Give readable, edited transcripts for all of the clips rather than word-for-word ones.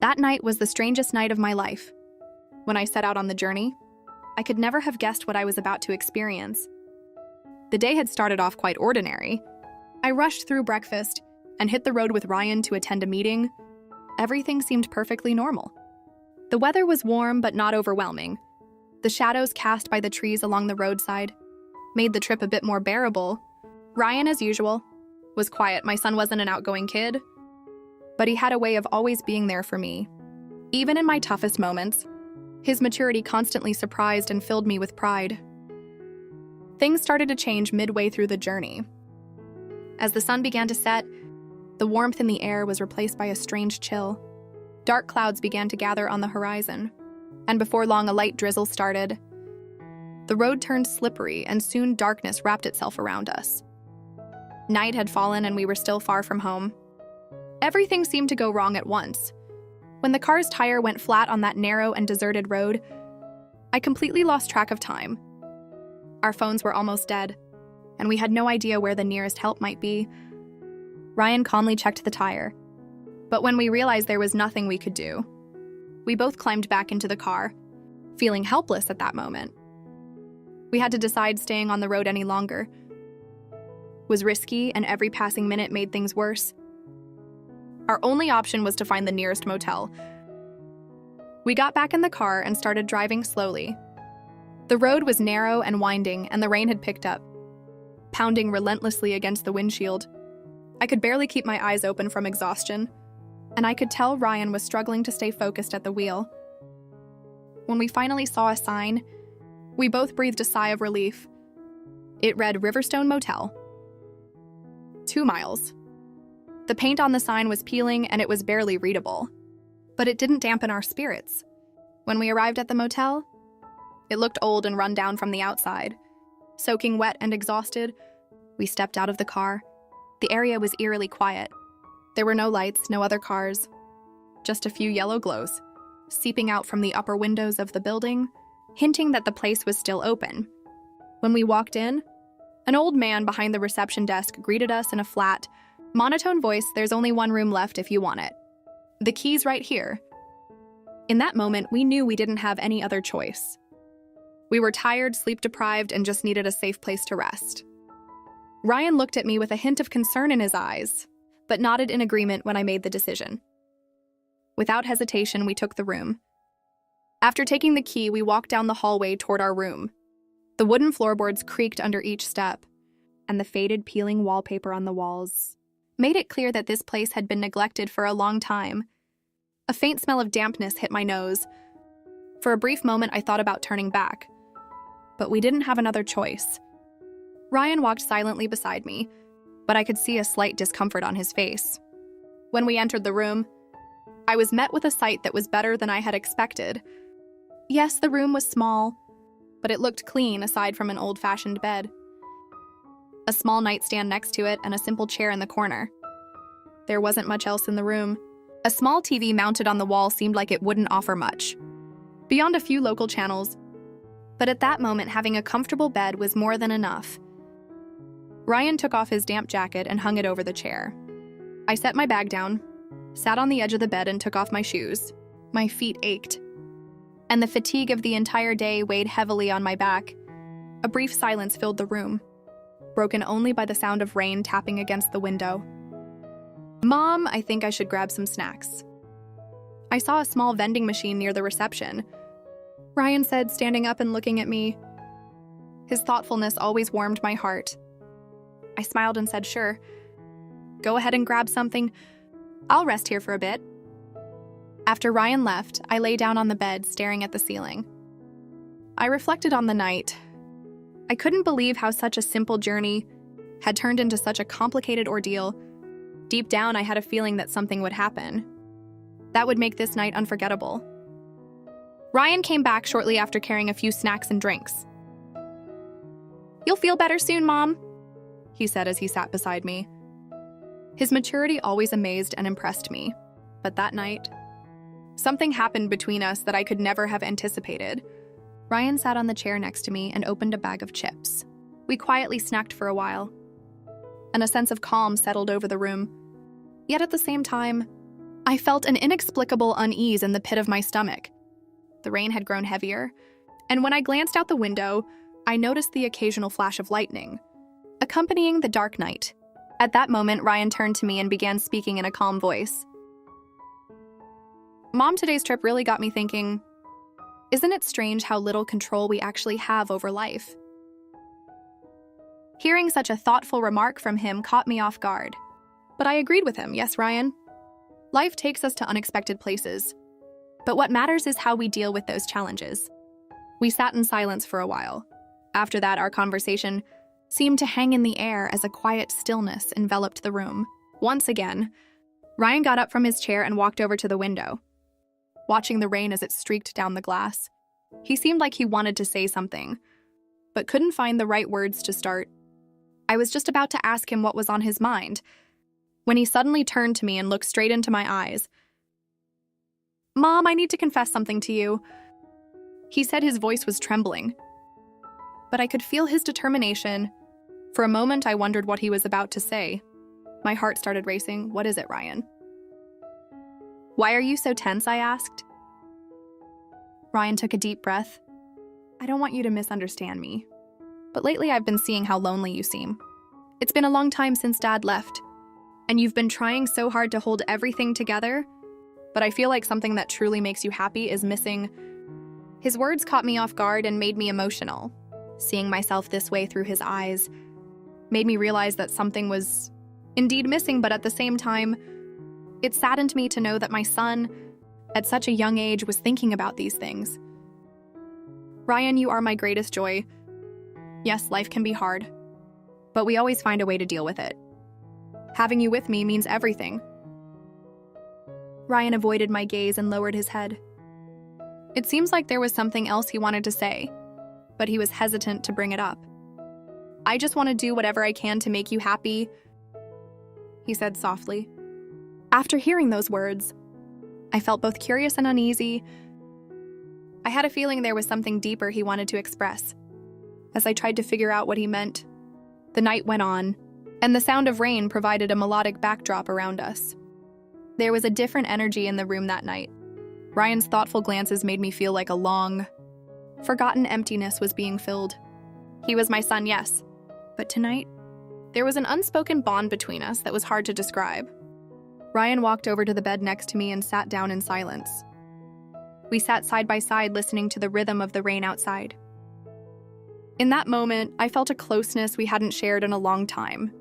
That night was the strangest night of my life. When I set out on the journey, I could never have guessed what I was about to experience. The day had started off quite ordinary. I rushed through breakfast and hit the road with Ryan to attend a meeting. Everything seemed perfectly normal. The weather was warm but not overwhelming. The shadows cast by the trees along the roadside made the trip a bit more bearable. Ryan, as usual, was quiet. My son wasn't an outgoing kid, but he had a way of always being there for me. Even in my toughest moments, his maturity constantly surprised and filled me with pride. Things started to change midway through the journey. As the sun began to set, the warmth in the air was replaced by a strange chill. Dark clouds began to gather on the horizon, and before long a light drizzle started. The road turned slippery, and soon darkness wrapped itself around us. Night had fallen, and we were still far from home. Everything seemed to go wrong at once. When the car's tire went flat on that narrow and deserted road, I completely lost track of time. Our phones were almost dead, and we had no idea where the nearest help might be. Ryan calmly checked the tire, but when we realized there was nothing we could do, we both climbed back into the car, feeling helpless at that moment. We had to decide staying on the road any longer was risky, and every passing minute made things worse. Our only option was to find the nearest motel. We got back in the car and started driving slowly. The road was narrow and winding, and the rain had picked up, pounding relentlessly against the windshield. I could barely keep my eyes open from exhaustion, and I could tell Ryan was struggling to stay focused at the wheel. When we finally saw a sign, we both breathed a sigh of relief. It read Riverstone Motel. 2 miles. The paint on the sign was peeling and it was barely readable, but it didn't dampen our spirits. When we arrived at the motel, it looked old and run down from the outside. Soaking wet and exhausted, we stepped out of the car. The area was eerily quiet. There were no lights, no other cars, just a few yellow glows seeping out from the upper windows of the building, hinting that the place was still open. When we walked in, an old man behind the reception desk greeted us in a flat, monotone voice. "There's only one room left if you want it. The key's right here." In that moment, we knew we didn't have any other choice. We were tired, sleep-deprived, and just needed a safe place to rest. Ryan looked at me with a hint of concern in his eyes, but nodded in agreement when I made the decision. Without hesitation, we took the room. After taking the key, we walked down the hallway toward our room. The wooden floorboards creaked under each step, and the faded, peeling wallpaper on the walls made it clear that this place had been neglected for a long time. A faint smell of dampness hit my nose. For a brief moment, I thought about turning back, but we didn't have another choice. Ryan walked silently beside me, but I could see a slight discomfort on his face. When we entered the room, I was met with a sight that was better than I had expected. Yes, the room was small, but it looked clean aside from an old-fashioned bed, a small nightstand next to it, and a simple chair in the corner. There wasn't much else in the room. A small TV mounted on the wall seemed like it wouldn't offer much, beyond a few local channels, but at that moment, having a comfortable bed was more than enough. Ryan took off his damp jacket and hung it over the chair. I set my bag down, sat on the edge of the bed, and took off my shoes. My feet ached, and the fatigue of the entire day weighed heavily on my back. A brief silence filled the room, broken only by the sound of rain tapping against the window. "Mom, I think I should grab some snacks." I saw a small vending machine near the reception, Ryan said, standing up and looking at me. His thoughtfulness always warmed my heart. I smiled and said, "Sure. Go ahead and grab something. I'll rest here for a bit." After Ryan left, I lay down on the bed, staring at the ceiling. I reflected on the night. I couldn't believe how such a simple journey had turned into such a complicated ordeal. Deep down, I had a feeling that something would happen that would make this night unforgettable. Ryan came back shortly after, carrying a few snacks and drinks. "You'll feel better soon, Mom," he said as he sat beside me. His maturity always amazed and impressed me, but that night, something happened between us that I could never have anticipated. Ryan sat on the chair next to me and opened a bag of chips. We quietly snacked for a while, and a sense of calm settled over the room. Yet at the same time, I felt an inexplicable unease in the pit of my stomach. The rain had grown heavier, and when I glanced out the window, I noticed the occasional flash of lightning, accompanying the dark night. At that moment, Ryan turned to me and began speaking in a calm voice. Mom, today's trip really got me thinking, isn't it strange how little control we actually have over life? Hearing such a thoughtful remark from him caught me off guard. But I agreed with him. Yes, Ryan. Life takes us to unexpected places. But what matters is how we deal with those challenges. We sat in silence for a while. After that, our conversation seemed to hang in the air as a quiet stillness enveloped the room. Once again, Ryan got up from his chair and walked over to the window, watching the rain as it streaked down the glass. He seemed like he wanted to say something, but couldn't find the right words to start. I was just about to ask him what was on his mind, when he suddenly turned to me and looked straight into my eyes. Mom, I need to confess something to you. He said, his voice was trembling, but I could feel his determination. For a moment, I wondered what he was about to say. My heart started racing. What is it, Ryan? Why are you so tense? I asked. Ryan took a deep breath. I don't want you to misunderstand me, but lately I've been seeing how lonely you seem. It's been a long time since Dad left, and you've been trying so hard to hold everything together, but I feel like something that truly makes you happy is missing. His words caught me off guard and made me emotional. Seeing myself this way through his eyes made me realize that something was indeed missing, but at the same time, it saddened me to know that my son, at such a young age, was thinking about these things. Ryan, you are my greatest joy. Yes, life can be hard, but we always find a way to deal with it. Having you with me means everything. Ryan avoided my gaze and lowered his head. It seems like there was something else he wanted to say, but he was hesitant to bring it up. I just want to do whatever I can to make you happy, he said softly. After hearing those words, I felt both curious and uneasy. I had a feeling there was something deeper he wanted to express. As I tried to figure out what he meant, the night went on, and the sound of rain provided a melodic backdrop around us. There was a different energy in the room that night. Ryan's thoughtful glances made me feel like a long, forgotten emptiness was being filled. He was my son, yes, but tonight, there was an unspoken bond between us that was hard to describe. Ryan walked over to the bed next to me and sat down in silence. We sat side by side listening to the rhythm of the rain outside. In that moment, I felt a closeness we hadn't shared in a long time.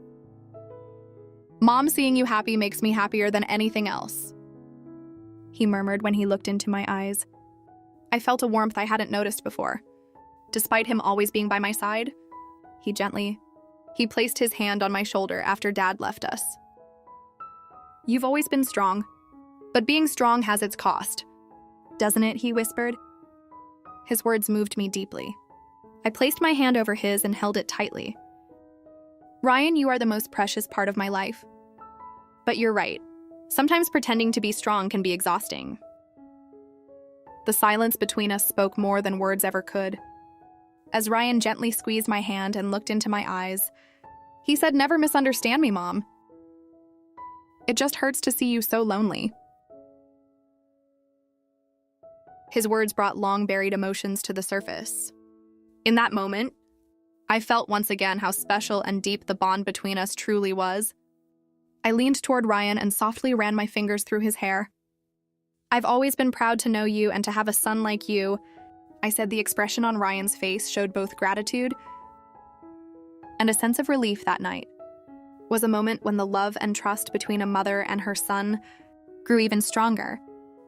Mom, seeing you happy makes me happier than anything else, he murmured when he looked into my eyes. I felt a warmth I hadn't noticed before. Despite him always being by my side, he placed his hand on my shoulder after Dad left us. You've always been strong, but being strong has its cost, doesn't it? He whispered. His words moved me deeply. I placed my hand over his and held it tightly. Ryan, you are the most precious part of my life. But you're right. Sometimes pretending to be strong can be exhausting. The silence between us spoke more than words ever could. As Ryan gently squeezed my hand and looked into my eyes, he said, "Never misunderstand me, Mom. It just hurts to see you so lonely." His words brought long-buried emotions to the surface. In that moment, I felt once again how special and deep the bond between us truly was. I leaned toward Ryan and softly ran my fingers through his hair. I've always been proud to know you and to have a son like you, I said. The expression on Ryan's face showed both gratitude and a sense of relief. That night was a moment when the love and trust between a mother and her son grew even stronger.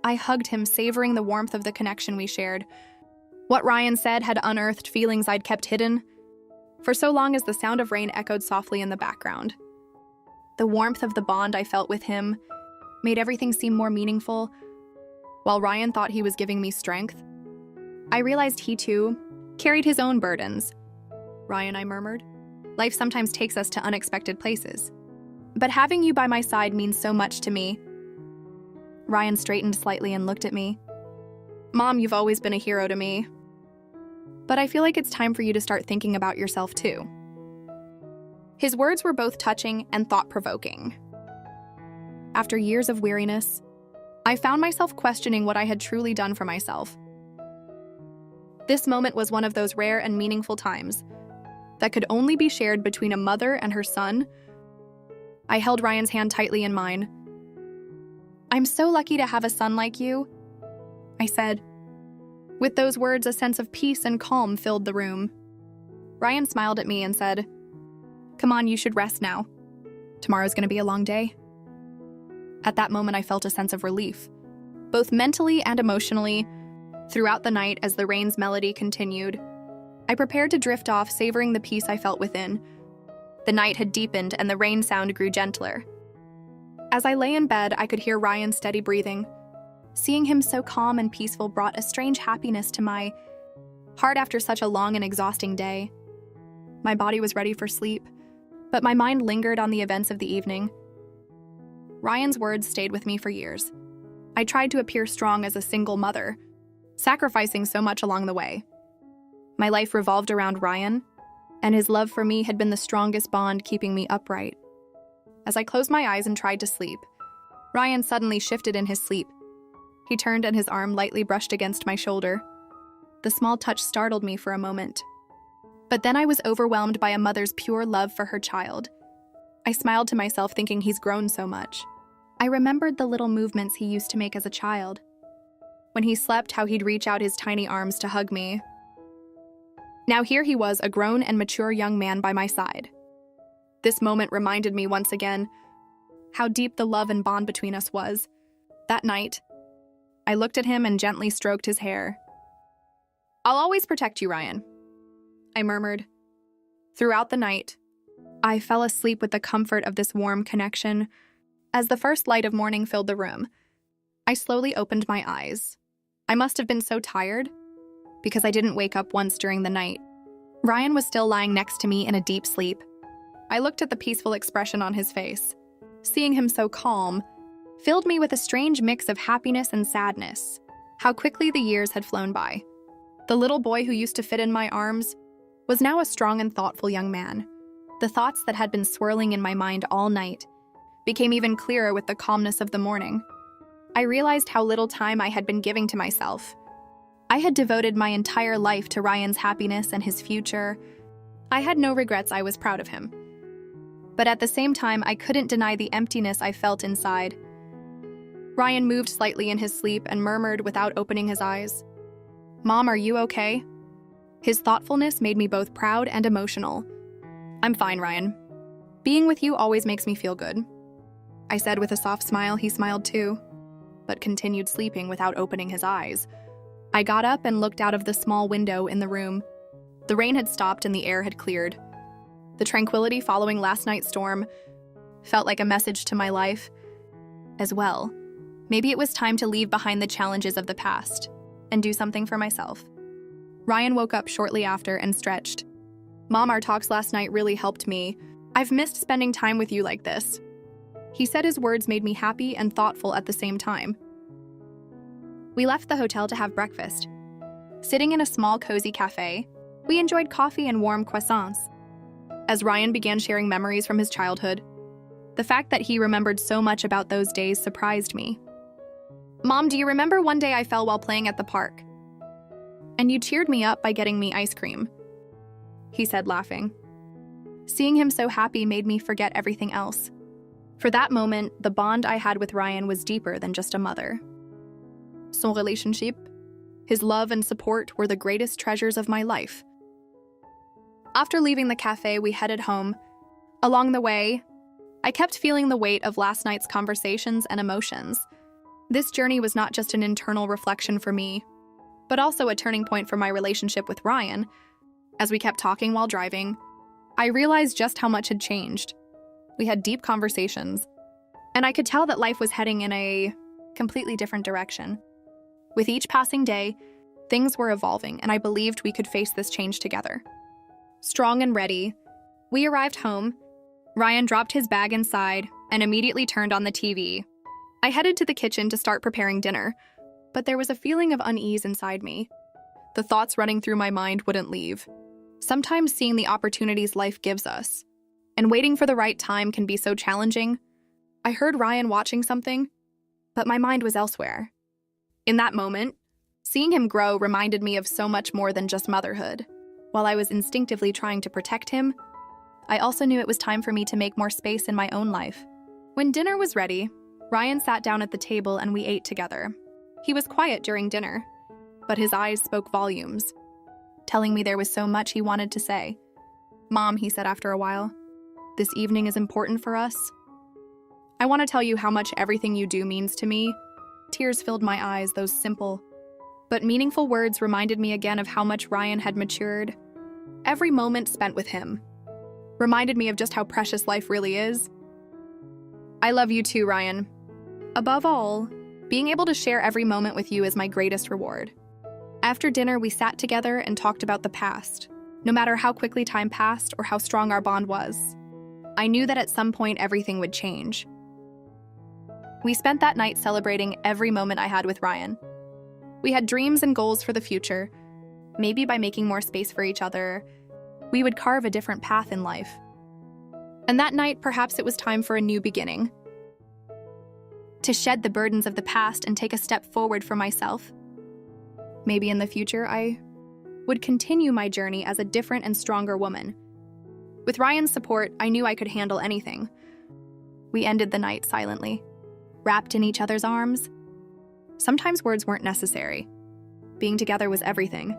I hugged him, savoring the warmth of the connection we shared. What Ryan said had unearthed feelings I'd kept hidden for so long as the sound of rain echoed softly in the background. The warmth of the bond I felt with him made everything seem more meaningful. While Ryan thought he was giving me strength, I realized he too carried his own burdens. Ryan, I murmured, life sometimes takes us to unexpected places, but having you by my side means so much to me. Ryan straightened slightly and looked at me. Mom, you've always been a hero to me, but I feel like it's time for you to start thinking about yourself too. His words were both touching and thought-provoking. After years of weariness, I found myself questioning what I had truly done for myself. This moment was one of those rare and meaningful times that could only be shared between a mother and her son. I held Ryan's hand tightly in mine. "I'm so lucky to have a son like you," I said. With those words, a sense of peace and calm filled the room. Ryan smiled at me and said, "Come on, you should rest now. Tomorrow's going to be a long day." At that moment, I felt a sense of relief, both mentally and emotionally. Throughout the night, as the rain's melody continued, I prepared to drift off, savoring the peace I felt within. The night had deepened and the rain sound grew gentler. As I lay in bed, I could hear Ryan's steady breathing. Seeing him so calm and peaceful brought a strange happiness to my heart after such a long and exhausting day. My body was ready for sleep, but my mind lingered on the events of the evening. Ryan's words stayed with me for years. I tried to appear strong as a single mother, sacrificing so much along the way. My life revolved around Ryan, and his love for me had been the strongest bond keeping me upright. As I closed my eyes and tried to sleep, Ryan suddenly shifted in his sleep. He turned and his arm lightly brushed against my shoulder. The small touch startled me for a moment. But then I was overwhelmed by a mother's pure love for her child. I smiled to myself, thinking he's grown so much. I remembered the little movements he used to make as a child. When he slept, how he'd reach out his tiny arms to hug me. Now here he was, a grown and mature young man by my side. This moment reminded me once again how deep the love and bond between us was. That night, I looked at him and gently stroked his hair. "I'll always protect you, Ryan," I murmured. Throughout the night, I fell asleep with the comfort of this warm connection. As the first light of morning filled the room, I slowly opened my eyes. I must have been so tired, because I didn't wake up once during the night. Ryan was still lying next to me in a deep sleep. I looked at the peaceful expression on his face. Seeing him so calm filled me with a strange mix of happiness and sadness. How quickly the years had flown by. The little boy who used to fit in my arms was now a strong and thoughtful young man. The thoughts that had been swirling in my mind all night became even clearer with the calmness of the morning. I realized how little time I had been giving to myself. I had devoted my entire life to Ryan's happiness and his future. I had no regrets. I was proud of him. But at the same time, I couldn't deny the emptiness I felt inside. Ryan moved slightly in his sleep and murmured without opening his eyes, "Mom, are you okay?" His thoughtfulness made me both proud and emotional. "I'm fine, Ryan. Being with you always makes me feel good," I said with a soft smile. He smiled too, but continued sleeping without opening his eyes. I got up and looked out of the small window in the room. The rain had stopped and the air had cleared. The tranquility following last night's storm felt like a message to my life as well. Maybe it was time to leave behind the challenges of the past and do something for myself. Ryan woke up shortly after and stretched. "Mom, our talks last night really helped me. I've missed spending time with you like this." He said his words made me happy and thoughtful at the same time. We left the hotel to have breakfast. Sitting in a small, cozy cafe, we enjoyed coffee and warm croissants. As Ryan began sharing memories from his childhood, the fact that he remembered so much about those days surprised me. "Mom, do you remember one day I fell while playing at the park? And you cheered me up by getting me ice cream," he said, laughing. Seeing him so happy made me forget everything else. For that moment, the bond I had with Ryan was deeper than just a mother. Son relationship, his love and support were the greatest treasures of my life. After leaving the cafe, we headed home. Along the way, I kept feeling the weight of last night's conversations and emotions. This journey was not just an internal reflection for me, but also a turning point for my relationship with Ryan. As we kept talking while driving, I realized just how much had changed. We had deep conversations, and I could tell that life was heading in a completely different direction. With each passing day, things were evolving, and I believed we could face this change together. Strong and ready, we arrived home. Ryan dropped his bag inside and immediately turned on the TV. I headed to the kitchen to start preparing dinner, but there was a feeling of unease inside me. The thoughts running through my mind wouldn't leave. Sometimes seeing the opportunities life gives us, and waiting for the right time can be so challenging. I heard Ryan watching something, but my mind was elsewhere. In that moment, seeing him grow reminded me of so much more than just motherhood. While I was instinctively trying to protect him, I also knew it was time for me to make more space in my own life. When dinner was ready, Ryan sat down at the table and we ate together. He was quiet during dinner, but his eyes spoke volumes, telling me there was so much he wanted to say. "Mom," he said after a while, "this evening is important for us. I want to tell you how much everything you do means to me." Tears filled my eyes, those simple but meaningful words reminded me again of how much Ryan had matured. Every moment spent with him reminded me of just how precious life really is. "I love you too, Ryan. Above all, being able to share every moment with you is my greatest reward." After dinner, we sat together and talked about the past. No matter how quickly time passed or how strong our bond was, I knew that at some point everything would change. We spent that night celebrating every moment I had with Ryan. We had dreams and goals for the future. Maybe by making more space for each other, we would carve a different path in life. And that night, perhaps it was time for a new beginning. To shed the burdens of the past and take a step forward for myself. Maybe in the future, I would continue my journey as a different and stronger woman. With Ryan's support, I knew I could handle anything. We ended the night silently, wrapped in each other's arms. Sometimes words weren't necessary. Being together was everything.